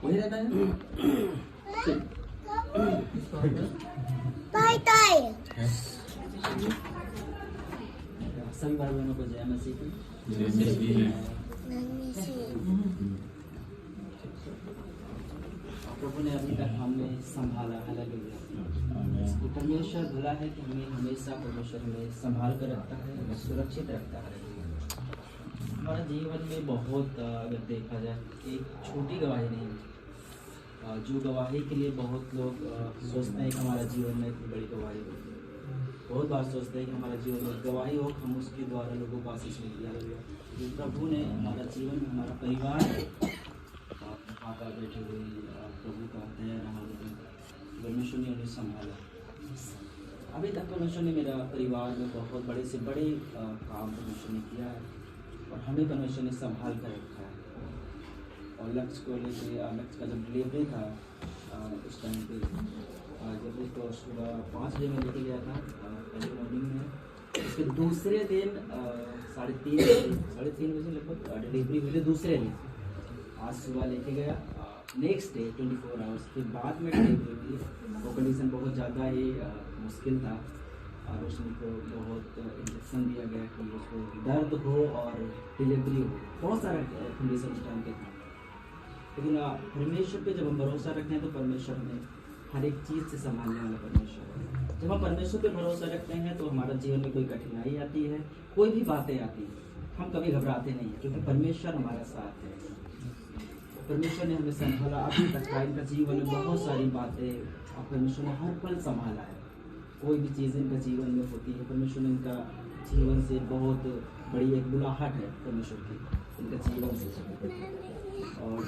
वही रहता है। सभी भाई बहनों को जय मसीह की। प्रभु ने अभी तक हमें संभाला। हालेलुया। परमेश्वर भला है कि हमें हमेशा परमेश्वर हमें संभाल कर रखता है, हमें सुरक्षित रखता है। हमारे जीवन में बहुत अगर देखा जाए एक छोटी गवाही नहीं, जो गवाही के लिए बहुत लोग सोचते हैं कि हमारा जीवन में इतनी बड़ी गवाही हो। बहुत बार सोचते हैं कि हमारा जीवन में गवाही हो, हम उसके द्वारा लोगों को आशीष मिल गया। जो प्रभु ने हमारा जीवन में हमारा परिवार माता बैठे हुए प्रभु का दया रहा, परमेश्वर ने उन्हें संभाला। अभी तक परमेश्वर ने मेरा परिवार में बहुत बड़े से बड़े काम परमेश्वर ने किया है और हमें परमेश्वर ने संभाल कर रखा है। और लक्ष्य को लेकर लक्ष्य का जब डिलीवरी था उस टाइम पे जब उसको सुबह 5 बजे में लेके गया था पहले मॉर्निंग में, उसके दूसरे दिन 3:30 बजे लगभग डिलीवरी हुई थी। दूसरे दिन आज सुबह लेके गया, नेक्स्ट डे 24 आवर्स के बाद में डिलीवरी हुई। वो कंडीशन बहुत ज़्यादा ही मुश्किल था और उसको बहुत इंजेक्शन दिया गया कि उसको दर्द हो और डिलीवरी हो, बहुत सारा कंडीशन उस टाइम पे था। लेकिन परमेश्वर पे जब हम भरोसा रखते हैं तो परमेश्वर हमें हर एक चीज़ से संभालने वाला परमेश्वर है। जब हम परमेश्वर पे भरोसा रखते हैं तो हमारा जीवन में कोई कठिनाई आती है, कोई भी बातें आती हैं, हम कभी घबराते नहीं हैं क्योंकि परमेश्वर हमारा साथ है। परमेश्वर ने हमें संभाला अभी तक। इनका जीवन में बहुत सारी बातें और परमेश्वर ने हर पल संभाला है। कोई भी चीज़ इनका जीवन में होती है, परमेश्वर ने इनका जीवन से बहुत बड़ी एक बुलाहट है परमेश्वर की इनका जीवन से, और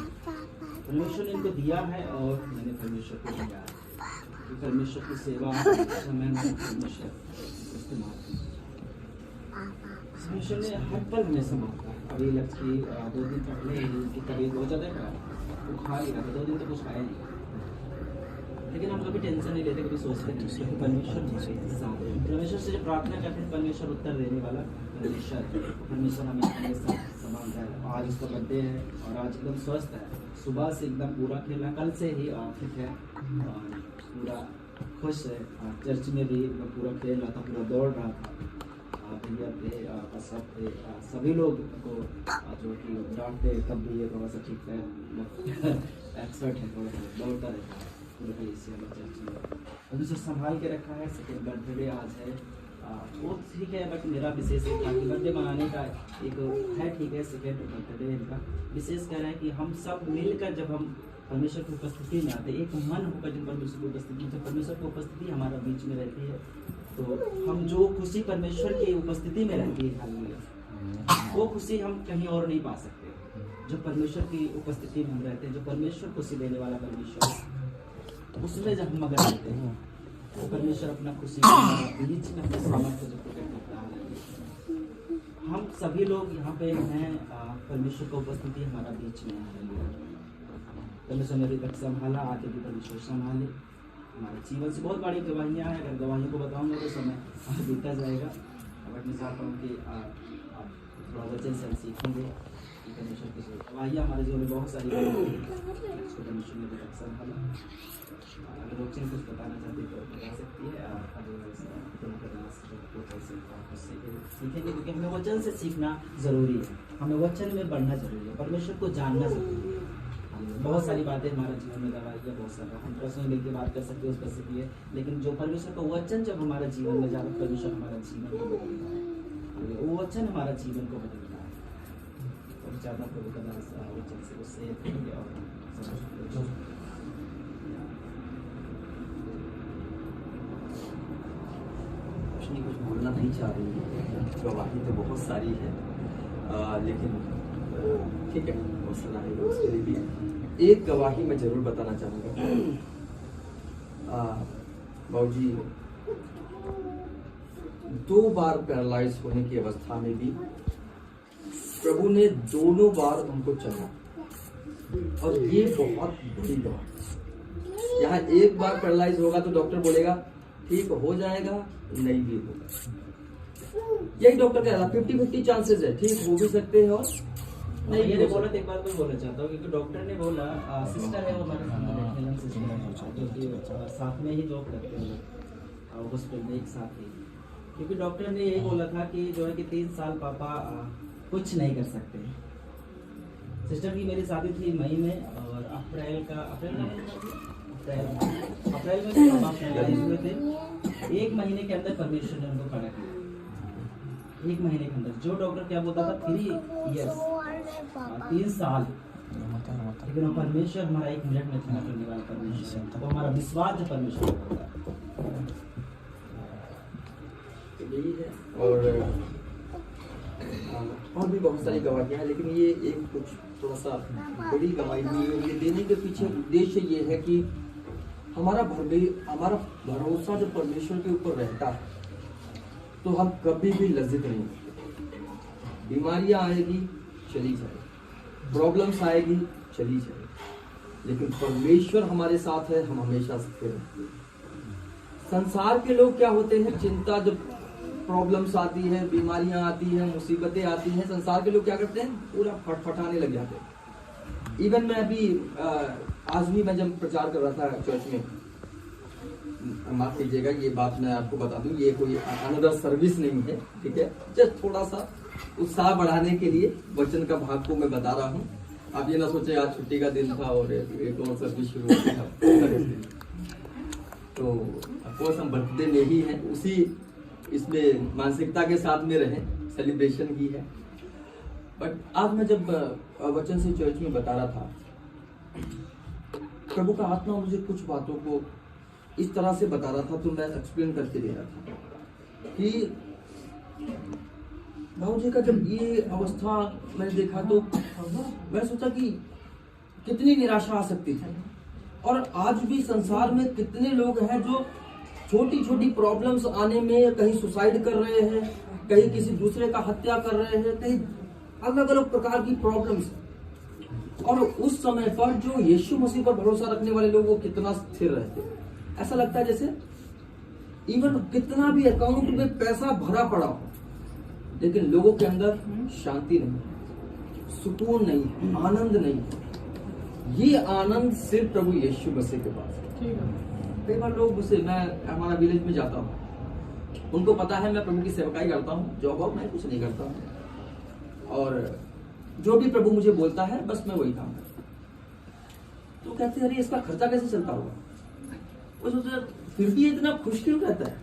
परमेश्वर ने इनको दिया है और मैंने परमेश्वर को दिया है। परमेश्वर की सेवा समय में परमेश्वर इस्तेमाल किया। परमेश्वर ने हर पल हमें संभाला। अभी लक्ष्य की 2 दिन पहले की तबीयत बहुत ज़्यादा खराब, वो खा लिया था 2 दिन तो कुछ खाया नहीं, लेकिन हम कभी टेंशन नहीं लेते, कभी सोचते नहीं क्योंकि परमेश्वर परमेश्वर से जब प्रार्थना करते हैं परमेश्वर उत्तर देने वाला परमेश्वर हमें हमेशा संभालता है। आज उसका बर्थडे है और आज एकदम स्वस्थ है, सुबह से एकदम पूरा खेला, कल से ही फिट है और पूरा खुश है। चर्च में भी पूरा खेल रहा था, पूरा दौड़ रहा था। भैया थे, सब थे, सभी लोग को जो कि डांटते तब भी ये थोड़ा सा ठीक है, एक्सपर्ट है, थोड़ा सा दौड़ता रहता है पूरे कलीसिया में चर्च में। अभी जो संभाल के रखा है। सेकेंड बर्थडे आज है, वो ठीक है, बट मेरा विशेष एक था कि बर्थडे मनाने का एक है, ठीक है, सेकेंड बर्थडे इनका विशेष कह रहा है कि हम सब मिलकर जब हम परमेश्वर की उपस्थिति में आते, एक मन होकर जब परमेश्वर की उपस्थिति, जब परमेश्वर की उपस्थिति हमारा बीच में रहती है तो हम जो खुशी परमेश्वर की उपस्थिति में रहती है, वो खुशी हम कहीं और नहीं पा सकते। जो परमेश्वर की उपस्थिति में हम रहते हैं, जो परमेश्वर खुशी देने वाला परमेश्वर, उसमें जब हम अगर रहते हैं तो परमेश्वर अपना खुशी बीच में अपने सामर्थ्य जो प्रकट करता है। हम सभी लोग यहाँ पे हैं, परमेश्वर की उपस्थिति हमारा बीच में है। परमेश्वर ने अभी तक संभाला, आगे भी परमेश्वर संभाले। हमारे जीवन से बहुत बड़ी गवाहियाँ हैं, अगर गवाहियों को बताऊंगा तो समय बीतता जाएगा। बट मैं चाहता हूँ कि आप थोड़ा वचन से हम सीखेंगे कि परमेश्वर की गवाहियाँ हमारे जीवन में बहुत सारी उसको परमेश्वर ने अभी तक संभाला। अगर वचन कुछ बताना चाहते तो बता सकती है, सीखेंगे क्योंकि हमें वचन से सीखना ज़रूरी है, हमें वचन में बढ़ना ज़रूरी है, परमेश्वर को जानना ज़रूरी है। बहुत सारी बातें हमारे जीवन में गवाही, बहुत सारा हम पर्सनल लेके बात कर सकते हैं, उस पर से है, लेकिन जो परमेश्वर का वचन जब हमारे जीवन में जाता है, परमेश्वर हमारा जीवन को बदलता है, वो वचन हमारा जीवन को बदलता है। और ज़्यादा प्रभु का वचन से उससे करेंगे और कुछ बोलना नहीं चाह रही है, गवाही तो बहुत सारी है, लेकिन ठीक है, हौसला है उसके लिए भी। एक गवाही मैं जरूर बताना चाहूँगा। बाबूजी 2 बार पैरालाइज होने की अवस्था में भी प्रभु ने दोनों बार उनको चला, और ये बहुत बड़ी बात। यहाँ एक बार पैरालाइज होगा तो डॉक्टर बोलेगा ठीक हो जाएगा, नहीं भी होगा, यही डॉक्टर कह रहा 50-50 चांसेस है, ठीक हो भी सकते हैं और नहीं ये हो बोला सकता। तो एक बार मैं बोलना चाहता हूँ क्योंकि डॉक्टर ने बोला सिस्टर है वो हमारे सामने बैठे हैं, सिस्टर है जो कि साथ में ही जॉब करते हैं हॉस्पिटल में एक साथ ही, क्योंकि डॉक्टर ने यही बोला था कि जो है कि 3 साल पापा कुछ नहीं कर सकते। सिस्टर की मेरी शादी थी मई में और अप्रैल में पापा पैरालाइज हुए थे। 1 महीने के अंदर परमेश्वर ने उनको खड़ा किया। 1 महीने के अंदर जो डॉक्टर क्या बोलता था 3 इयर्स 3 साल, लेकिन वो परमेश्वर हमारा 1 मिनट में खड़ा करने वाला परमेश्वर, वो हमारा विश्वास है परमेश्वर का। यही है। और भी बहुत सारी गवाहियाँ हैं, लेकिन ये एक कुछ थोड़ा सा बड़ी गवाही हुई है। ये देने के पीछे उद्देश्य ये है कि हमारा भरोसा जो परमेश्वर के ऊपर रहता है तो हम कभी भी लज्जित नहीं होते। बीमारियां आएगी चली जाए, प्रॉब्लम्स आएगी चली जाए, लेकिन परमेश्वर हमारे साथ है, हम हमेशा स्थिर रहते हैं। संसार के लोग क्या होते हैं, चिंता जब प्रॉब्लम्स आती है, बीमारियां आती हैं, मुसीबतें आती हैं, संसार के लोग क्या करते हैं, पूरा फटफटाने लग जाते हैं। इवन मैं अभी आज भी मैं जब प्रचार कर रहा था चर्च में, माफ कीजिएगा ये बात मैं आपको बता दूं, ये कोई अनदर सर्विस नहीं है, ठीक है, जस्ट थोड़ा सा उत्साह बढ़ाने के लिए वचन का भाग को मैं बता रहा हूँ। आप ये ना सोचे आज छुट्टी का दिन था और एक और सर्विस शुरू हो गया। तो अफकोर्स हम बर्थडे में ही हैं, उसी इसमें मानसिकता के साथ में रहें, सेलिब्रेशन ही है। बट आज मैं जब वचन से चर्च में बता रहा था, प्रभु का आत्मा मुझे कुछ बातों को इस तरह से बता रहा था, तो मैं एक्सप्लेन करके दे रहा था कि भाऊ जी का जब ये अवस्था मैंने देखा तो मैंने सोचा कि कितनी निराशा आ सकती थी। और आज भी संसार में कितने लोग हैं जो छोटी छोटी प्रॉब्लम्स आने में कहीं सुसाइड कर रहे हैं, कहीं किसी दूसरे का हत्या कर रहे हैं, कहीं अलग अलग प्रकार की प्रॉब्लम्स। और उस समय पर जो यीशु मसीह पर भरोसा रखने वाले लोग वो कितना स्थिर रहते हैं। ऐसा लगता है जैसे इवन कितना भी अकाउंट में पैसा भरा पड़ा हो, लेकिन लोगों के अंदर शांति नहीं, सुकून नहीं, आनंद नहीं। ये आनंद सिर्फ प्रभु यीशु मसीह के पास है। कई बार लोग मुझसे, मैं हमारा विलेज में जाता हूँ, उनको पता है मैं प्रभु की सेवकाई करता हूँ, जॉब वॉब मैं कुछ नहीं करता हूँ, और जो भी प्रभु मुझे बोलता है बस मैं वही काम करता हूँ। तो कहते हैं अरे इसका खर्चा कैसे चलता होगा। वो सोचते फिर भी इतना खुश क्यों रहता है,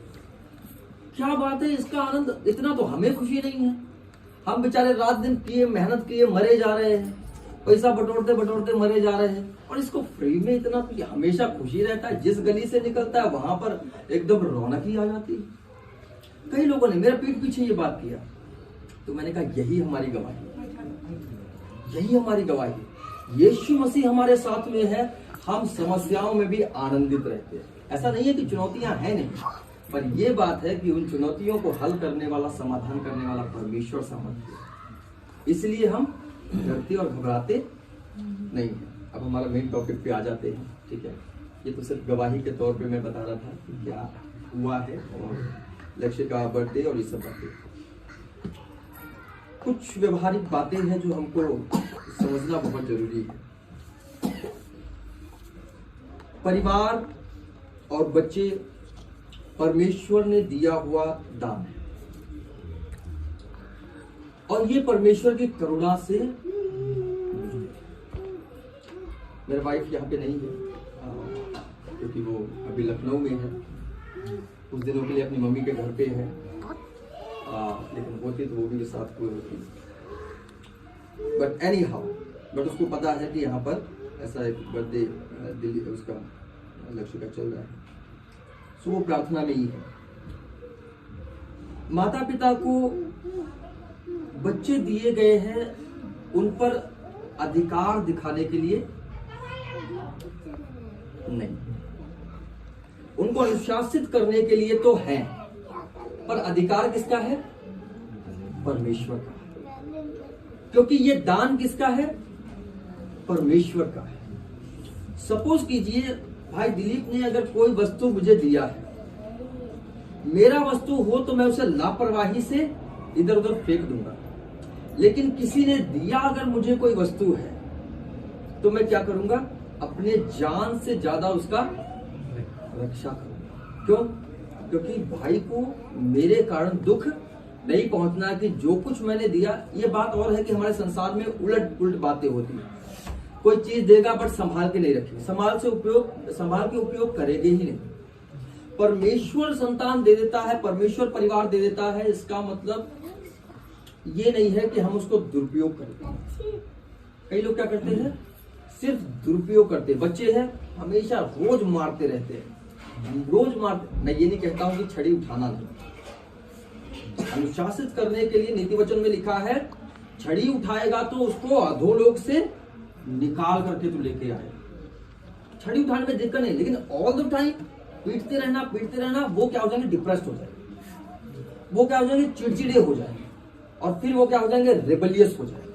क्या बात है, इसका आनंद इतना तो हमें खुशी नहीं है। हम बेचारे रात दिन किए, मेहनत किए, मरे जा रहे हैं, पैसा बटोरते बटोरते मरे जा रहे हैं, और इसको फ्री में इतना तो हमेशा खुशी रहता है। जिस गली से निकलता है वहां पर एकदम रौनक ही आ जाती है। कई लोगों ने मेरे पीठ पीछे ये बात किया, तो मैंने कहा यही हमारी गवाही, यही हमारी गवाही। यीशु मसीह हमारे साथ में है, हम समस्याओं में भी आनंदित रहते हैं। ऐसा नहीं है कि चुनौतियां हैं नहीं, पर यह बात है कि उन चुनौतियों को हल करने वाला, समाधान करने वाला परमेश्वर सामर्थ्य है। इसलिए हम डरते और घबराते नहीं है। अब हमारा मेन टॉपिक पे आ जाते हैं, ठीक है। ये तो सिर्फ गवाही के तौर पे मैं बता रहा था कि क्या हुआ है, और लक्ष्य का बर्थडे और ये सब बातें, कुछ व्यवहारिक बातें हैं जो हमको समझना बहुत जरूरी है। परिवार और बच्चे परमेश्वर ने दिया हुआ दान है, और ये परमेश्वर की करुणा से। मेरा वाइफ यहाँ पे नहीं है क्योंकि वो अभी लखनऊ में है, कुछ दिनों के लिए अपनी मम्मी के घर पे है, लेकिन होती तो वो भी साथ कोई होती। बट एनी हाउ, बट उसको पता है कि यहाँ पर ऐसा एक बर्थडे दिल्ली उसका लक्ष्य का चल रहा है, सो वो प्रार्थना में ही है। माता पिता को बच्चे दिए गए हैं उन पर अधिकार दिखाने के लिए नहीं, उनको अनुशासित करने के लिए तो है, पर अधिकार किसका है? परमेश्वर का। क्योंकि ये दान किसका है? परमेश्वर का है। सपोज कीजिए भाई दिलीप ने अगर कोई वस्तु मुझे दिया है, मेरा वस्तु हो तो मैं उसे लापरवाही से इधर उधर फेंक दूंगा, लेकिन किसी ने दिया अगर मुझे कोई वस्तु है तो मैं क्या करूंगा, अपने जान से ज्यादा उसका रक्षा करूंगा। क्यों? क्योंकि भाई को मेरे कारण दुख नहीं पहुंचना कि जो कुछ मैंने दिया। ये बात और है कि हमारे संसार में उलट पुलट बातें होती है। कोई चीज देगा बट संभाल के नहीं रखेगी, संभाल के उपयोग करेंगे ही नहीं। परमेश्वर संतान दे देता है, परमेश्वर परिवार दे देता है, इसका मतलब ये नहीं है कि हम उसको दुरुपयोग करें। कई लोग क्या करते हैं, सिर्फ दुरुपयोग करते हैं। बच्चे हैं हमेशा रोज मारते रहते हैं, रोज मारते। मैं ये नहीं कहता हूं कि छड़ी उठाना नहीं, अनुशासित करने के लिए नीति वचन में लिखा है छड़ी उठाएगा तो उसको अधोलोक से निकाल करके तू लेके आए। छड़ी उठाने में दिक्कत नहीं, लेकिन ऑल द टाइम पीटते रहना, वो क्या हो जाएंगे, डिप्रेस्ड हो जाएंगे, वो क्या हो जाएंगे, चिड़चिड़े हो जाएंगे, और फिर वो क्या हो जाएंगे, रेबलियस हो जाएंगे।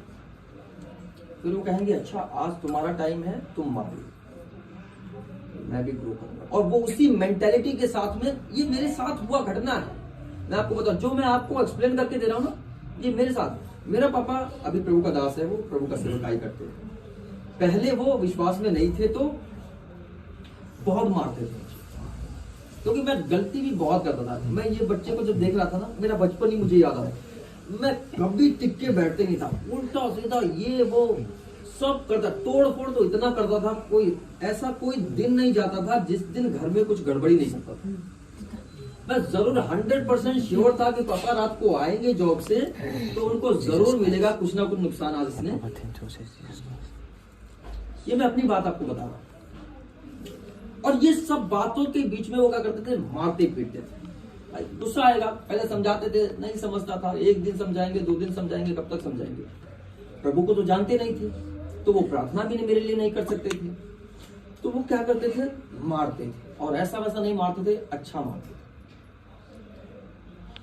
फिर वो कहेंगे अच्छा आज तुम्हारा टाइम है, तुम मारो, मैं भी ग्रो करूंगा। और वो उसी मेंटेलिटी के साथ में, ये मेरे साथ हुआ घटना है, मैं आपको बताऊं, जो मैं आपको एक्सप्लेन करके दे रहा हूं ना, ये मेरे साथ। मेरा पापा अभी प्रभु का दास है, वो प्रभु का सेवकाई करते हैं। पहले वो विश्वास में नहीं थे तो बहुत मारते थे, क्योंकि मैं गलती भी बहुत करता था। मैं ये बच्चे को जब देख रहा था ना, मेरा बचपन ही मुझे याद आ रहा है, मैं कभी टिक के बैठते नहीं था, उल्टा सीधा ये वो सब करता, तोड़ फोड़ तो इतना करता था, कोई दिन नहीं जाता था जिस दिन घर में कुछ गड़बड़ी नहीं करता था। मैं जरूर 100% श्योर था कि पापा रात को आएंगे जॉब से तो उनको जरूर मिलेगा कुछ ना कुछ नुकसान आज इसने। ये मैं अपनी बात आपको बता रहा हूं। और ये सब बातों के बीच में वो क्या करते थे, मारते पीटते थे। गुस्सा आएगा, पहले समझाते थे, नहीं समझता था, एक दिन समझाएंगे, 2 दिन समझाएंगे, कब तक समझाएंगे। प्रभु को तो जानते नहीं थे, तो वो प्रार्थना भी मेरे लिए नहीं कर सकते थे, तो वो क्या करते थे, मारते थे। और ऐसा वैसा नहीं मारते थे, अच्छा मारते थे।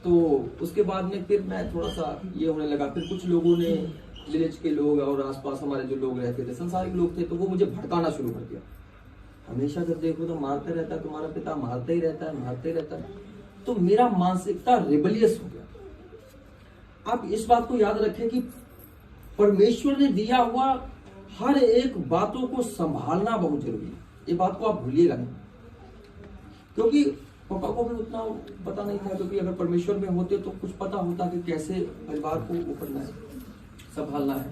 तो उसके बाद में फिर मैं थोड़ा सा ये होने लगा। फिर कुछ लोगों ने, विलेज के लोग और आसपास हमारे जो लोग रहते थे, संसारिक लोग थे, तो वो मुझे भड़काना शुरू कर दिया। हमेशा जब देखो तो मारते रहता है, तुम्हारा पिता मारते ही रहता है, मारते रहता है। तो मेरा मानसिकता रिबलियस हो गया। आप इस बात को याद रखें कि परमेश्वर ने दिया हुआ हर एक बातों को संभालना बहुत जरूरी है। ये बात को आप भूलिएगा नहीं, क्योंकि पापा को भी उतना पता नहीं था, क्योंकि अगर परमेश्वर में होते तो कुछ पता होता कि कैसे परिवार को वो करना है, संभालना है।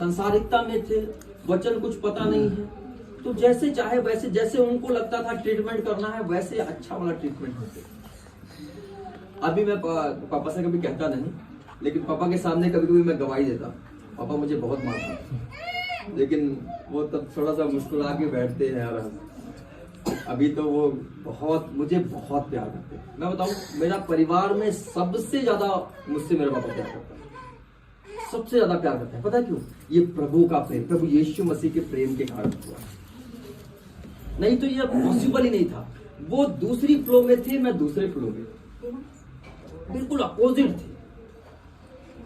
संसारिकता में थे, वचन कुछ पता नहीं है, तो जैसे चाहे वैसे, जैसे उनको लगता था ट्रीटमेंट करना है, वैसे अच्छा वाला ट्रीटमेंट होते। अभी मैं पापा से कभी कहता नहीं, लेकिन पापा के सामने कभी कभी मैं गवाही देता, पापा मुझे बहुत मारता, लेकिन वो तब थोड़ा सा मुस्कुरा के बैठते हैं यार। अभी तो वो मुझे बहुत प्यार करते हैं। मैं बताऊं, मेरा परिवार में सबसे ज्यादा मुझसे मेरा पापा प्यार करता है, सबसे ज्यादा प्यार करता है। पता है क्यों? ये प्रभु का प्रेम, प्रभु यीशु मसीह के प्रेम के कारण हुआ, नहीं तो ये पॉसिबल ही नहीं था। वो दूसरी फ्लो में थे, मैं दूसरे फ्लो में, बिल्कुल अपोजिट थे।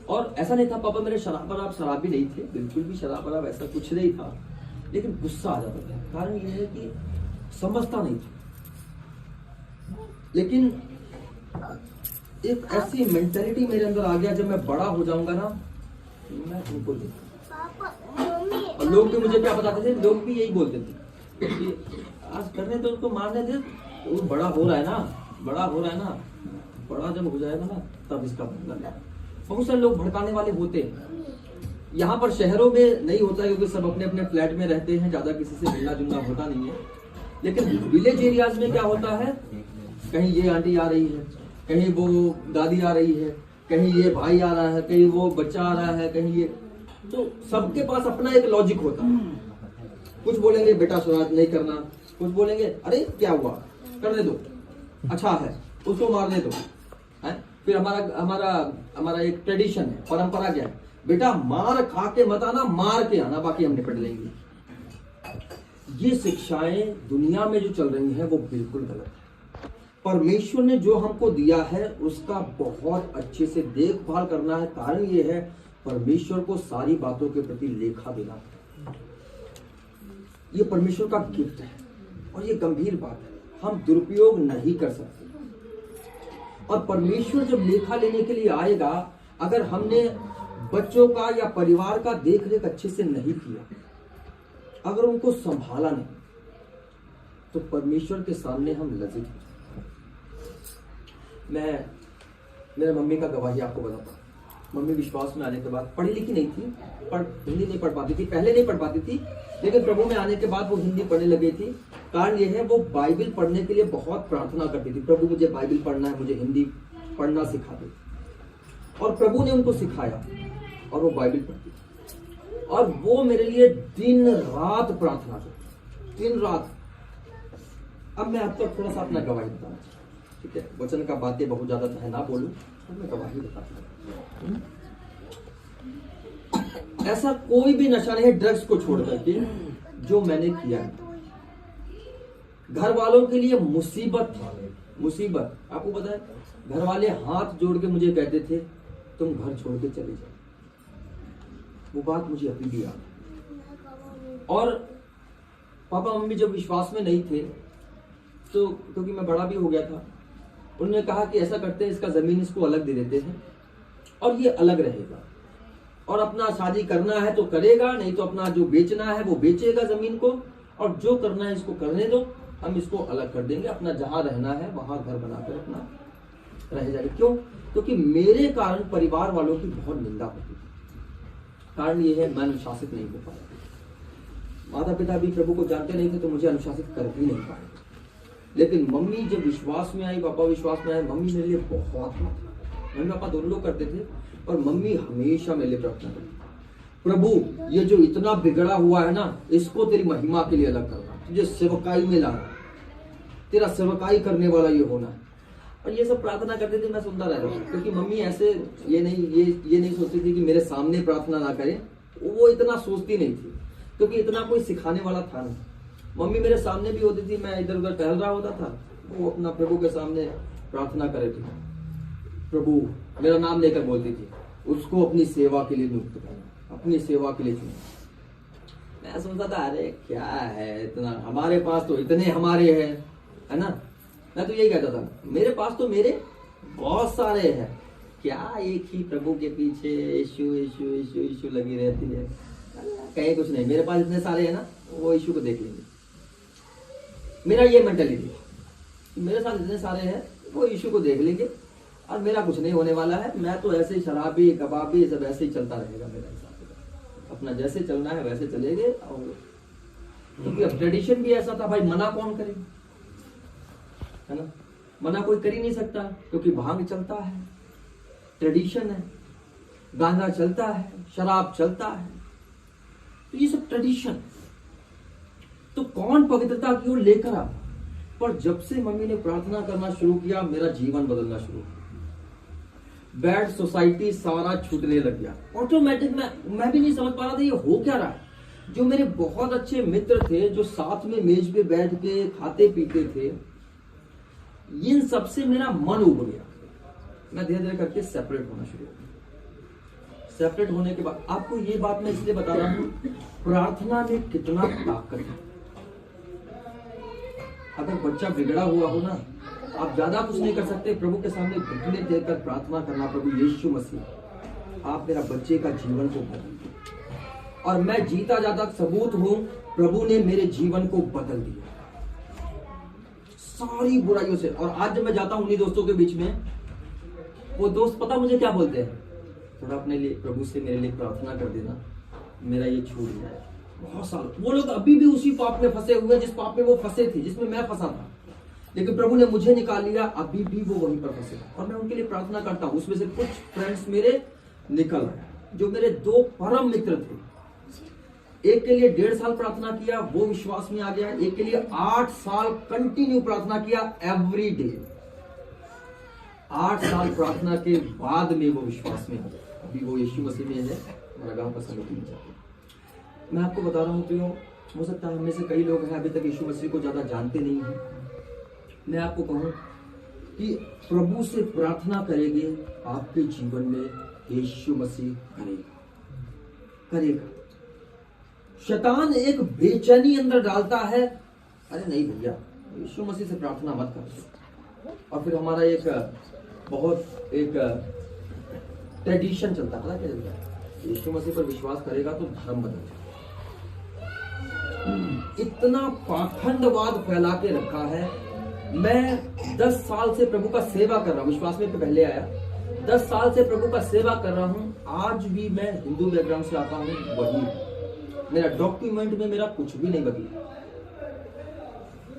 और ऐसा नहीं था पापा मेरे शराबी नहीं थे, बिल्कुल भी शराब ऐसा कुछ नहीं था, लेकिन गुस्सा आ जाता था। कारण ये है कि समझता नहीं था। लेकिन एक ऐसी मेंटालिटी मेरे अंदर आ गया, जब मैं बड़ा हो जाऊंगा ना, मैं उनको देखूंगा। और लोग भी मुझे क्या बताते थे, लोग भी यही बोलते थे कि आज करने तो उसको मारने दे, वो बड़ा हो रहा है ना, बड़ा जब हो जाएगा ना तब इसका बदला लेगा। बहुत सारे लोग भड़काने वाले होते हैं। यहाँ पर शहरों में नहीं होता है, क्योंकि सब अपने अपने फ्लैट में रहते हैं, ज्यादा किसी से मिलना जुलना होता नहीं है। लेकिन विलेज एरियाज में क्या होता है, कहीं ये आंटी आ रही है, कहीं वो दादी आ रही है, कहीं ये भाई आ रहा है, कहीं वो बच्चा आ रहा है, कहीं ये, तो सबके पास अपना एक लॉजिक होता है। कुछ बोलेंगे बेटा शरारत नहीं करना, कुछ बोलेंगे अरे क्या हुआ, करने दो, अच्छा है, उसको मारने दो है। फिर हमारा एक ट्रेडिशन है, परंपरा क्या है, बेटा मार खा के मत आना, मार के आना, बाकी हम निपट लेंगे। ये शिक्षाएं दुनिया में जो चल रही हैं वो बिल्कुल गलत है। परमेश्वर ने जो हमको दिया है उसका बहुत अच्छे से देखभाल करना है। कारण ये है, परमेश्वर को सारी बातों के प्रति लेखा देना है। ये परमेश्वर का गिफ्ट है और ये गंभीर बात है, हम दुरुपयोग नहीं कर सकते। और परमेश्वर जब लेखा लेने के लिए आएगा, अगर हमने बच्चों का या परिवार का देख रेख अच्छे से नहीं किया, अगर उनको संभाला नहीं, तो परमेश्वर के सामने हम लज्जित हैं। मैं मेरे मम्मी का गवाही आपको बताता हूँ। मम्मी विश्वास में आने के बाद, पढ़ी लिखी नहीं थी, हिंदी नहीं पढ़ पाती थी, पहले नहीं पढ़ पाती थी, लेकिन प्रभु में आने के बाद वो हिंदी पढ़ने लगी थी। कारण ये है, वो बाइबल पढ़ने के लिए बहुत प्रार्थना करती थी, प्रभु मुझे बाइबल पढ़ना है, मुझे हिंदी पढ़ना सिखा दे। और प्रभु ने उनको सिखाया और वो बाइबल पढ़ती थी। और वो मेरे लिए दिन रात प्रार्थना करती, दिन रात। अब मैं आपको थोड़ा सा अपना गवाही बताना चाहता हूँ, ठीक है? वचन का बातें बहुत ज्यादा चाहे ना बोलूं, मैं गवाही बताता हूँ। ऐसा कोई भी नशा नहीं है ड्रग्स को छोड़ करके जो मैंने किया है। घर वालों के लिए मुसीबत था, मुसीबत। आपको पता है, घर वाले हाथ जोड़ के मुझे कहते थे तुम घर छोड़ के चले जाओ। वो बात मुझे अभी भी याद है। और पापा मम्मी जब विश्वास में नहीं थे, तो क्योंकि मैं बड़ा भी हो गया था, उन्होंने कहा कि ऐसा करते हैं, इसका जमीन इसको अलग दे देते हैं और ये अलग रहेगा, और अपना शादी करना है तो करेगा, नहीं तो अपना जो बेचना है वो बेचेगा जमीन को, और जो करना है इसको करने दो, हम इसको अलग कर देंगे, अपना जहां रहना है वहां घर बनाकर अपना रह जाएगा। क्यों? क्योंकि मेरे कारण परिवार वालों की बहुत निंदा होती थी। कारण ये है, मैं अनुशासित नहीं हो पाया। माता पिता भी प्रभु को जानते नहीं थे, तो मुझे अनुशासित कर भी नहीं पाए। लेकिन मम्मी जब विश्वास में आई, पापा विश्वास में आए, मम्मी मेरे लिए बहुत था। मम्मी पापा दोनों लोग करते थे, और मम्मी हमेशा मेरे लिए प्रार्थना करती, प्रभु ये जो इतना बिगड़ा हुआ है ना, इसको तेरी महिमा के लिए अलग करना, तुझे सेवकाई में लाना, तेरा सेवकाई करने वाला ये होना है। और ये सब प्रार्थना करते थे, मैं सुनता रहता था। क्योंकि मम्मी ऐसे ये नहीं सोचती थी कि मेरे सामने प्रार्थना ना करे, वो इतना सोचती नहीं थी, क्योंकि इतना कोई सिखाने वाला था नहीं। मम्मी मेरे सामने भी होती थी, मैं इधर उधर टहल रहा होता था, वो अपना प्रभु के सामने प्रार्थना करे थी, प्रभु मेरा नाम लेकर बोलती थी, उसको अपनी सेवा के लिए नियुक्त करना, अपनी सेवा के लिए चुना। मैं सोचता था, अरे क्या है इतना, हमारे पास तो इतने हमारे हैं, है ना? मैं तो यही कहता था, मेरे पास तो मेरे बहुत सारे हैं, क्या एक ही प्रभु के पीछे यीशु यीशु यीशु यीशु लगी रहती है, कहीं कुछ नहीं, मेरे पास इतने सारे हैं ना, वो यीशु को देख लेंगे। मेरा ये मेंटालिटी, मेरे साथ इतने सारे हैं, वो यीशु को देख लेंगे, और मेरा कुछ नहीं होने वाला है, मैं तो ऐसे ही शराबी कबाबी सब ऐसे ही चलता रहेगा मेरा हिसाब से, अपना जैसे चलना है वैसे चलेंगे। और क्योंकि अब ट्रेडिशन भी ऐसा था, भाई मना कौन करे, है ना? मना कोई कर ही नहीं सकता, क्योंकि भांग चलता है, ट्रेडिशन है, गांजा चलता है, शराब चलता है, तो ये सब ट्रेडिशन। तो कौन पवित्रता की ओर लेकर आ? पर जब से मम्मी ने प्रार्थना करना शुरू किया, मेरा जीवन बदलना शुरू किया। बैड सोसाइटी सारा छूटने लग गया ऑटोमेटिक। मैं भी नहीं समझ पा रहा था ये हो क्या रहा है। जो मेरे बहुत अच्छे मित्र थे, जो साथ में मेज पे बैठ के खाते पीते थे, इन सबसे मेरा मन उब गया। मैं धीरे धीरे करके सेपरेट होना शुरू हो गया। सेपरेट होने के बाद आपको ये बात मैं इसलिए बता रहा हूं, प्रार्थना में कितना ताकत है। अगर बच्चा बिगड़ा हुआ हो ना, आप ज्यादा कुछ नहीं कर सकते, प्रभु के सामने घुटने देकर प्रार्थना करना, प्रभु यीशु मसीह आप मेरा बच्चे का जीवन को बदल दो। और मैं जीता जाता सबूत हूं, प्रभु ने मेरे जीवन को बदल दिया सारी बुराइयों से। और आज जब मैं जाता हूं उन्हीं दोस्तों के बीच में, वो दोस्त पता मुझे क्या बोलते हैं, थोड़ा अपने लिए प्रभु से मेरे लिए प्रार्थना कर देना, मेरा ये छूट जाए। बहुत साल वो लोग अभी भी उसी पाप में फंसे हुए जिस पाप में वो फंसे थे, जिसमें मैं फंसा था, लेकिन प्रभु ने मुझे निकाल लिया, अभी भी वो वहीं पर फंसे। और मैं उनके लिए प्रार्थना करता हूँ। उसमें से कुछ फ्रेंड्स मेरे निकल आए, जो मेरे 2 परम मित्र थे। एक के लिए 1.5 साल प्रार्थना किया, वो विश्वास में आ गया। एक के लिए 8 साल कंटिन्यू प्रार्थना किया, एवरी डे। 8 साल प्रार्थना के बाद में वो विश्वास में आ गया। अभी वो यीशु मसीह में है, हमारा गांव का संगठन में जाते। मैं आपको बता रहा हूँ प्रियो, हो सकता है हमें से कई लोग हैं अभी तक यीशु मसीह को ज्यादा जानते नहीं हैं। मैं आपको कहूं कि प्रभु से प्रार्थना करेंगे, आपके जीवन में यीशु मसीह करेगा। शैतान एक बेचैनी अंदर डालता है, अरे नहीं भैया यीशु मसीह से प्रार्थना मत करो। और फिर हमारा एक ट्रेडिशन चलता है, यीशु मसीह पर विश्वास करेगा तो धर्म बदल जाएगा। इतना पाखंडवाद फैला के रखा है। मैं 10 साल से प्रभु का सेवा कर रहा हूँ, विश्वास में पहले आया, 10 साल से प्रभु का सेवा कर रहा हूँ। आज भी मैं हिंदू बैकग्राउंड से आता हूँ, वही मेरा डॉक्यूमेंट में मेरा कुछ भी नहीं बदला,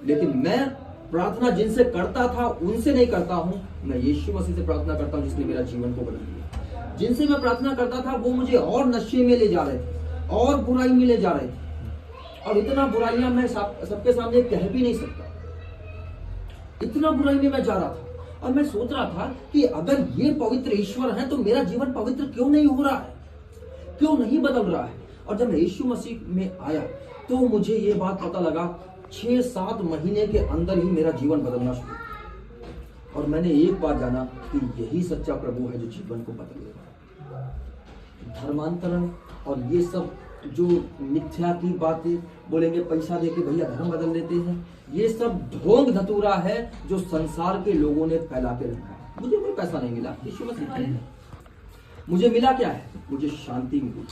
लेकिन मैं प्रार्थना जिनसे करता था उनसे नहीं करता हूं। मैं यीशु मसीह से प्रार्थना करता हूं जिसने मेरा जीवन को बदल दिया। जिनसे मैं प्रार्थना करता था वो मुझे और नशे में ले जा रहे थे और बुराई में ले जा रहे थे, और इतना बुराइयां मैं सबके सामने कह भी नहीं सकता, इतना बुराई में मैं जा रहा था। और मैं सोच रहा था कि अगर ये पवित्र ईश्वर है तो मेरा जीवन पवित्र क्यों नहीं हो रहा है, क्यों नहीं बदल रहा है। और जब मैं यीशु मसीह में आया तो मुझे ये बात पता लगा, 6-7 महीने के अंदर ही मेरा जीवन बदलना शुरू हुआ। और मैंने एक बात जाना कि यही सच्चा प्रभु है जो जीवन को बदलेगा। धर्मांतरण और ये सब जो मिथ्या की बातें बोलेंगे, पैसा देके भैया धर्म बदल लेते हैं, ये सब ढोंग धतूरा है जो संसार के लोगों ने फैला के रखा है। मुझे कोई पैसा नहीं मिला, यीशु मसीह है। मुझे मिला क्या है? मुझे शांति मिली,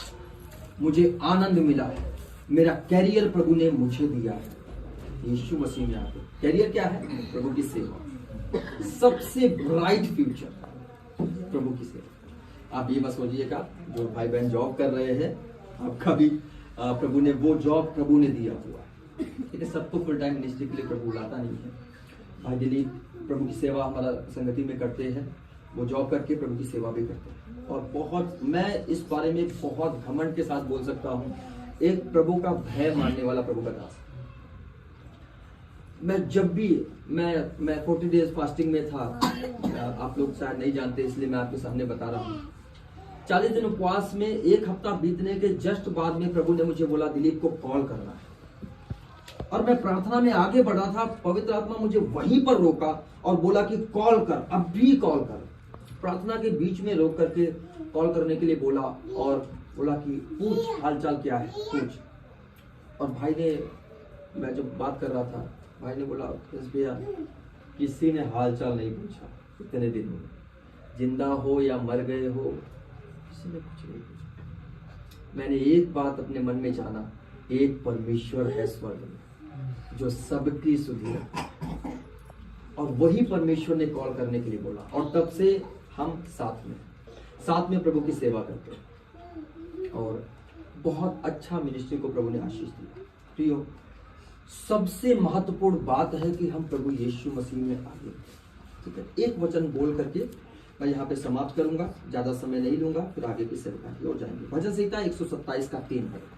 मुझे आनंद मिला है, मेरा कैरियर प्रभु ने मुझे दिया है। यीशु मसीह में आके कैरियर क्या है? प्रभु की सेवा, सबसे ब्राइट फ्यूचर प्रभु की सेवा। आप ये मत सोचिएगा जो भाई बहन जॉब कर रहे हैं आपका भी प्रभु ने वो जॉब प्रभु ने दिया हुआ है, लेकिन सबको फुल टाइम मिनिस्ट्री के लिए प्रभु लाता नहीं है। भाई दिलीप प्रभु की सेवा हमारा संगति में करते हैं, वो जॉब करके प्रभु की सेवा भी करते हैं। और बहुत मैं इस बारे में बहुत घमंड के साथ बोल सकता हूँ, एक प्रभु का भय मानने वाला प्रभु का दास। मैं जब भी मैं 40 डेज फास्टिंग में था, आप लोग शायद नहीं जानते इसलिए मैं आपके सामने बता रहा हूँ। 40 दिन उपवास में 1 हफ्ता बीतने के जस्ट बाद में प्रभु ने मुझे बोला दिलीप को कॉल करना है। और मैं प्रार्थना में आगे बढ़ा था, पवित्र आत्मा मुझे वहीं पर रोका और बोला कि कॉल कर, अब भी कॉल कर। प्रार्थना के बीच में रोक करके कॉल करने के लिए बोला और बोला कि पूछ हालचाल क्या है, पूछ। और भाई ने, मैं जब बात कर रहा था, भाई ने बोला भैया किसी ने हालचाल नहीं पूछा इतने दिन में, जिंदा हो या मर गए हो, किसी ने कुछ नहीं पूछा। मैंने एक बात अपने मन में जाना, एक परमेश्वर है स्वर्ग में जो सबकी सुधि रखता है, और वही परमेश्वर ने कॉल करने के लिए बोला। और तब से हम साथ में प्रभु की सेवा करते हैं और बहुत अच्छा मिनिस्ट्री को प्रभु ने आशीष दिया। प्रियो, सबसे महत्वपूर्ण बात है कि हम प्रभु यीशु मसीह में आगे, ठीक है। एक वचन बोल करके मैं यहाँ पे समाप्त करूंगा, ज्यादा समय नहीं लूंगा, फिर आगे की सेवका की ओर जाएंगे। भजन संहिता 127 का 3 है।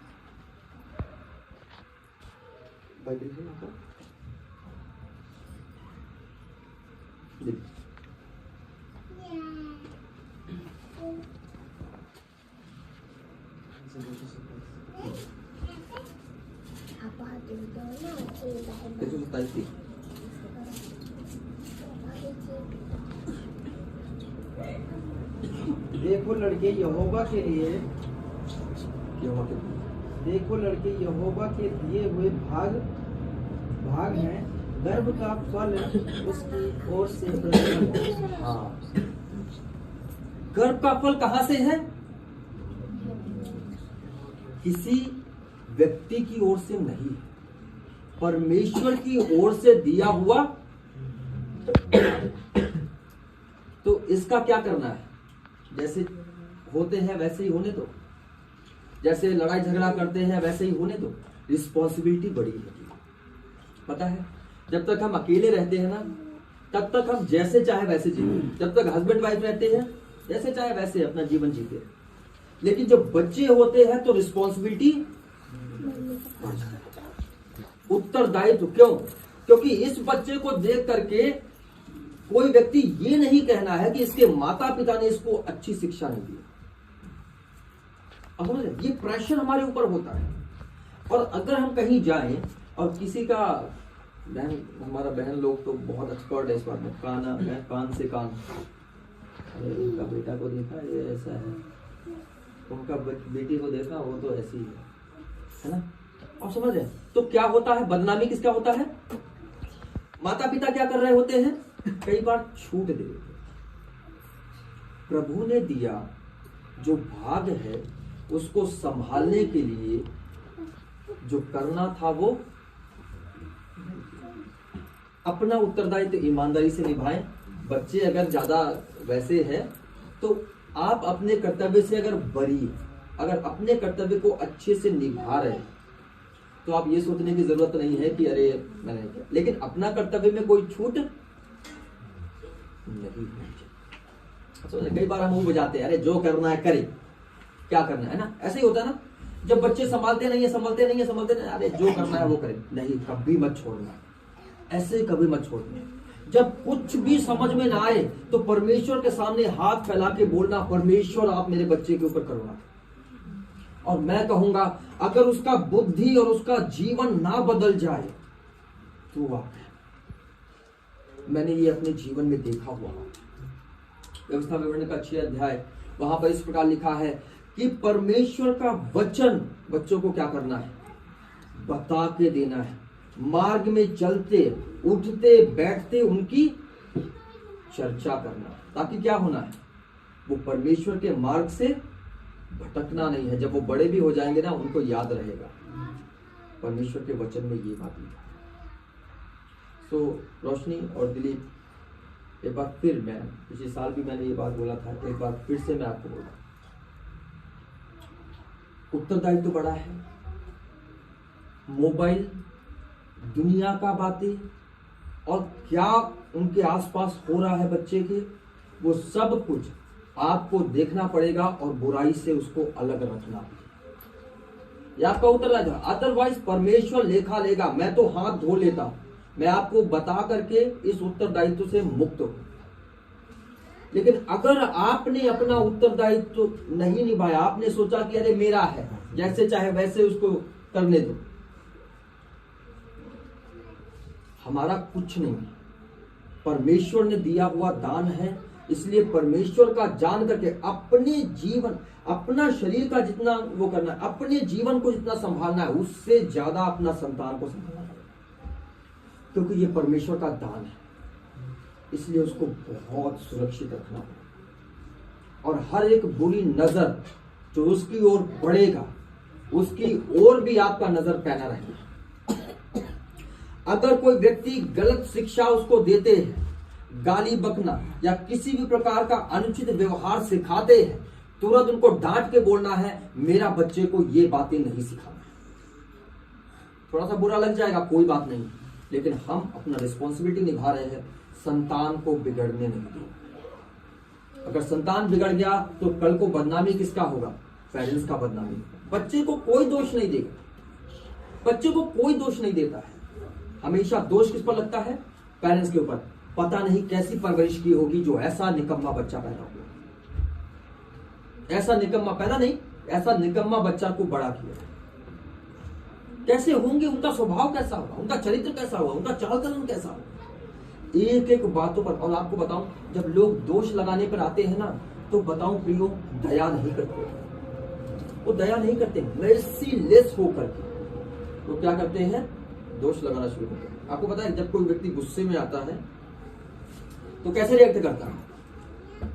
देखो लड़के यहोवा के लिए, देखो लड़के यहोवा के दिए हुए भाग हैं, गर्भ का फल उसकी ओर से प्रसन्न है। हाँ, गर्भ का फल कहां से है? किसी व्यक्ति की ओर से नहीं, परमेश्वर की ओर से दिया हुआ। तो इसका क्या करना है? जैसे होते हैं वैसे ही होने दो, जैसे लड़ाई झगड़ा करते हैं वैसे ही होने दो। रिस्पॉन्सिबिलिटी बड़ी है, पता है। जब तक हम अकेले रहते हैं ना, तब तक हम जैसे चाहे वैसे जीते। जब तक हस्बैंड वाइफ रहते हैं जैसे चाहे वैसे अपना जीवन जीते। लेकिन जब बच्चे होते हैं तो रिस्पॉन्सिबिलिटी, उत्तरदायित्व। क्यों? क्योंकि इस बच्चे को देख करके कोई व्यक्ति ये नहीं कहना है कि इसके माता पिता ने इसको अच्छी शिक्षा नहीं दी। अब ये प्रेशर हमारे ऊपर होता है। और अगर हम कहीं जाएं और किसी का हमारा बहन लोग तो बहुत एक्सपर्ट है इस बात में, कान से कान, अरे उनका बेटा को देखा ये ऐसा है, उनका बेटी को देखा वो तो ऐसी है ना। आप समझ रहे? तो क्या होता है? बदनामी किसका होता है? माता पिता क्या कर रहे होते हैं? कई बार छूट दे देते। प्रभु ने दिया जो भाग है उसको संभालने के लिए जो करना था वो अपना उत्तरदायित्व ईमानदारी से निभाएं। बच्चे अगर ज्यादा वैसे है तो आप अपने कर्तव्य से अगर अपने कर्तव्य को अच्छे से निभा रहे हैं तो आप ये सोचने की जरूरत नहीं है कि अरे मैंने किया, लेकिन अपना कर्तव्य में कोई छूट नहीं है। कई बार हम मुंह बजाते हैं, अरे जो करना है करे, क्या करना है ना, ऐसे ही होता है ना। जब बच्चे संभालते नहीं है, अरे जो करना है वो करें। नहीं, कभी मत छोड़ना, ऐसे कभी मत छोड़ना। जब कुछ भी समझ में ना आए तो परमेश्वर के सामने हाथ फैला के बोलना, परमेश्वर आप मेरे बच्चे के ऊपर करुणा। और मैं कहूंगा अगर उसका बुद्धि और उसका जीवन ना बदल जाए तो मैंने ये अपने जीवन में देखा हुआ। व्यवस्था विवरण का 6 अध्याय, वहां पर इस प्रकार लिखा है कि परमेश्वर का वचन बच्चों को क्या करना है, बता के देना है। मार्ग में चलते उठते बैठते उनकी चर्चा करना, ताकि क्या होना है, वो परमेश्वर के मार्ग से भटकना नहीं है। जब वो बड़े भी हो जाएंगे ना, उनको याद रहेगा परमेश्वर के वचन में ये बात लिखा। तो रोशनी और दिलीप, एक बार फिर मैं पिछले साल भी मैंने ये बात बोला था, एक बार फिर से मैं आपको बोला, उत्तरदायित्व तो बड़ा है। मोबाइल, दुनिया का बातें और क्या उनके आसपास हो रहा है बच्चे के, वो सब कुछ आपको देखना पड़ेगा और बुराई से उसको अलग रखना। ये आपका उत्तरदायित्व। अदरवाइज परमेश्वर लेखा लेगा। मैं तो हाथ धो लेता हूं, मैं आपको बता करके इस उत्तरदायित्व से मुक्त हूं। लेकिन अगर आपने अपना उत्तरदायित्व नहीं निभाया, आपने सोचा कि अरे मेरा है, जैसे चाहे वैसे उसको करने दो, हमारा कुछ नहीं, परमेश्वर ने दिया हुआ दान है। इसलिए परमेश्वर का जान करके अपने जीवन, अपना शरीर का जितना वो करना है, अपने जीवन को जितना संभालना है, उससे ज्यादा अपना संतान को संभालना है, क्योंकि ये परमेश्वर का दान है। इसलिए उसको बहुत सुरक्षित रखना है। और हर एक बुरी नजर जो उसकी ओर बढ़ेगा, उसकी ओर भी आपका नजर पैना रहेगा। अगर कोई व्यक्ति गलत शिक्षा उसको देते हैं, गाली बकना या किसी भी प्रकार का अनुचित व्यवहार सिखाते हैं, तुरंत उनको डांट के बोलना है, मेरा बच्चे को ये बातें नहीं सिखाना। थोड़ा सा बुरा लग जाएगा, कोई बात नहीं, लेकिन हम अपना रिस्पॉन्सिबिलिटी निभा रहे हैं, संतान को बिगड़ने नहीं दें। अगर संतान बिगड़ गया तो कल को बदनामी किसका होगा, पेरेंट्स का बदनामी। बच्चे को कोई दोष नहीं देगा, बच्चे को कोई दोष नहीं देता है, हमेशा दोष किस पर लगता है, पेरेंट्स के ऊपर। पता नहीं कैसी परवरिश की होगी जो ऐसा निकम्मा बच्चा पैदा हुआ, ऐसा निकम्मा पैदा नहीं, ऐसा निकम्मा बच्चा को बड़ा किया। कैसे होंगे, उनका स्वभाव कैसा होगा, उनका चरित्र कैसा होगा, उनका चाल चलन कैसा होगा, एक एक बातों पर। और आपको बताऊं, जब लोग दोष लगाने पर आते हैं ना, तो बताऊं प्रियो, दया नहीं करते, वो दया नहीं करते, मर्सीलेस होकर के वो क्या करते हैं, दोष लगाना शुरू करते हैं। आपको पता है, जब कोई व्यक्ति गुस्से में आता है तो कैसे रिएक्ट करता है।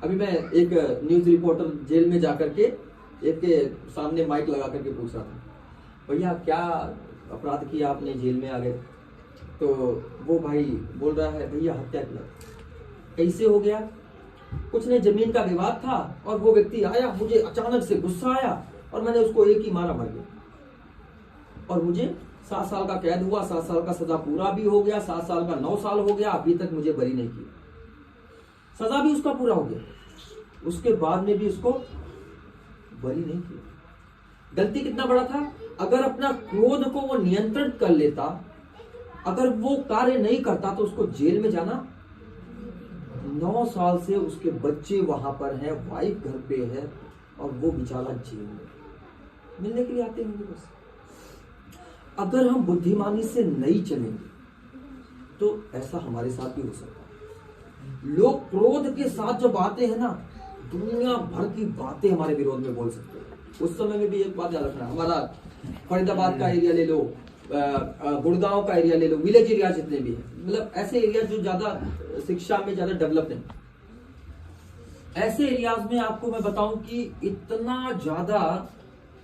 अभी मैं एक न्यूज रिपोर्टर जेल में जाकर के एक के सामने माइक लगा करके पूछ रहा था, भैया क्या अपराध किया आपने, जेल में आ गए। तो वो भाई बोल रहा है, भैया हत्या किया। कैसे हो गया, कुछ नहीं, जमीन का विवाद था और वो व्यक्ति आया, मुझे अचानक से गुस्सा आया और मैंने उसको एक ही मारा, मर गया। और मुझे 7 साल का कैद हुआ, 7 साल का सजा पूरा भी हो गया, 7 साल का 9 साल हो गया, अभी तक मुझे बरी नहीं किया, सजा भी उसका पूरा हो गया, उसके बाद में भी उसको बरी नहीं किया। गलती कितना बड़ा था, अगर अपना क्रोध को वो नियंत्रण कर लेता, अगर वो कार्य नहीं करता तो उसको जेल में जाना। 9 साल से उसके बच्चे वहां पर हैं, वाइफ घर पे है और वो बेचारा जेल में मिलने के लिए आते होंगे बस। अगर हम बुद्धिमानी से नहीं चलेंगे तो ऐसा हमारे साथ भी हो सकता है। लोग क्रोध के साथ जब आते हैं ना, दुनिया भर की बातें हमारे विरोध में बोल सकते हैं। उस समय में भी एक बात याद रखना, हमारा फरीदाबाद का एरिया ले लो, गुड़गांव का एरिया ले लो, विलेज एरिया जितने भी है, मतलब ऐसे एरिया जो ज्यादा शिक्षा में ज्यादा डेवलप नहीं, ऐसे एरियाज में आपको मैं बताऊं कि इतना ज्यादा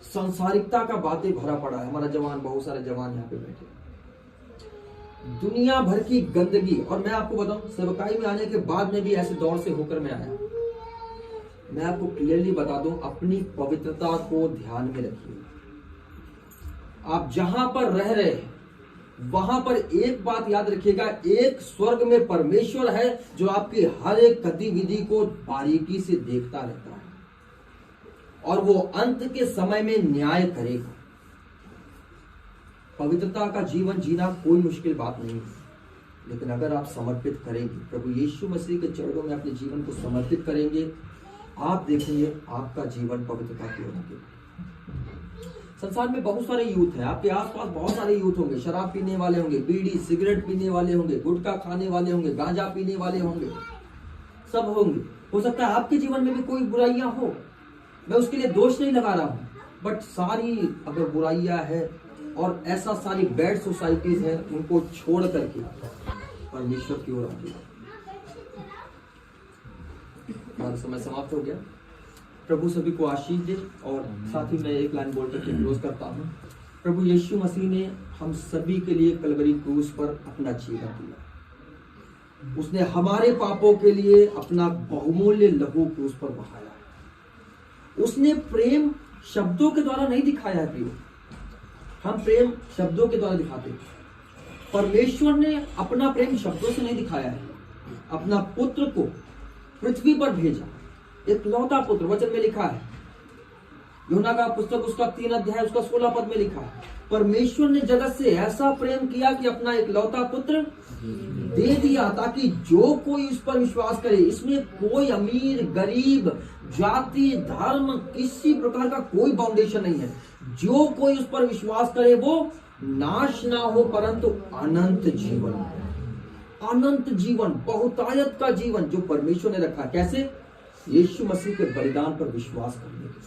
सांसारिकता का बातें भरा पड़ा है। हमारा जवान, बहुत सारे जवान यहाँ पे बैठे, दुनिया भर की गंदगी। और मैं आपको बताऊं, सेवकाई में आने के बाद में भी ऐसे दौर से होकर मैं आया। मैं आपको क्लियरली बता दूं, अपनी पवित्रता को ध्यान में रखिए। आप जहां पर रह रहे हैं वहां पर एक बात याद रखिएगा, एक स्वर्ग में परमेश्वर है जो आपकी हर एक गतिविधि को बारीकी से देखता रहता है और वो अंत के समय में न्याय करेगा। पवित्रता का जीवन जीना कोई मुश्किल बात नहीं है, लेकिन अगर आप समर्पित करेंगे, प्रभु यीशु मसीह के चरणों में अपने जीवन को समर्पित करेंगे, आप देखेंगे आपका जीवन पवित्रता की ओर होगा। संसार में बहुत सारे यूथ हैं, आपके आसपास बहुत सारे यूथ होंगे, शराब पीने वाले होंगे, बीड़ी सिगरेट पीने वाले होंगे, गुटखा खाने वाले होंगे, गांजा पीने वाले होंगे, सब होंगे। हो सकता है आपके जीवन में भी कोई बुराइयां हो, मैं उसके लिए दोष नहीं लगा रहा हूं, बट सारी अगर बुराइयां है और ऐसा सारी बैड सोसाइटीज है, उनको छोड़ करके परमेश्वर की ओर आगे। हमारा समय समाप्त हो गया। प्रभु सभी को आशीष दे। और साथ ही मैं एक लाइन बोल करके क्लोज करता हूँ। प्रभु यीशु मसीह ने हम सभी के लिए कलवरी क्रूस पर अपना जीवन दिया। उसने हमारे पापों के लिए अपना बहुमूल्य लहू क्रूस पर बहाया। उसने प्रेम शब्दों के द्वारा नहीं दिखाया है प्रियो, हम प्रेम शब्दों के द्वारा दिखाते हैं। परमेश्वर ने अपना प्रेम शब्दों से नहीं दिखाया है, अपना पुत्र को पृथ्वी पर भेजा, एक लौता पुत्र। वचन में लिखा है, यूहन्ना का पुस्तक उसका 3 अध्याय उसका 16 पद में लिखा है, परमेश्वर ने जगत से ऐसा प्रेम किया कि अपना एक लौता पुत्र दे दिया, ताकि जो कोई उस पर विश्वास करे, इसमें कोई अमीर गरीब जाति धर्म किसी प्रकार का कोई बाउंडेशन नहीं है, जो कोई उस पर विश्वास करे वो नाश ना हो परंतु अनंत जीवन, अनंत जीवन, बहुतायत का जीवन जो परमेश्वर ने रखा। कैसे? यीशु मसीह के बलिदान पर विश्वास करने के।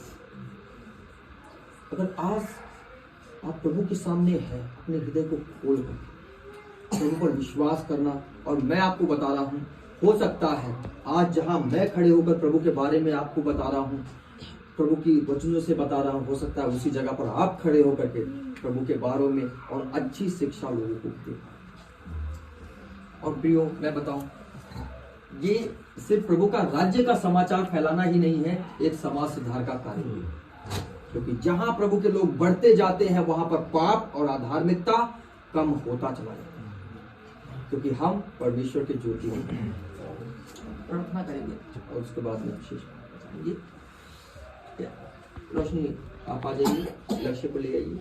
अगर आज आप प्रभु के सामने है, अपने हृदय को खोल कर प्रभु पर विश्वास करना। और मैं आपको बता रहा हूं, हो सकता है आज जहां मैं खड़े होकर प्रभु के बारे में आपको बता रहा हूं, प्रभु की वचनों से बता रहा हूं, हो सकता है उसी जगह पर आप खड़े होकर के प्रभु के बारे में और अच्छी शिक्षा लोगों को दे। और प्रियो, मैं बताऊं, ये सिर्फ प्रभु का राज्य का समाचार फैलाना ही नहीं है, एक समाज सुधार का कार्य है। क्योंकि जहां प्रभु के लोग बढ़ते जाते हैं वहां पर पाप और अधार्मिकता कम होता चला जाता है, क्योंकि हम परमेश्वर के ज्योति हैं। प्रार्थना करेंगे और उसके बाद में विशेष बताएंगे। रोशनी, आप आ जाइए, लक्ष्य को ले आइए।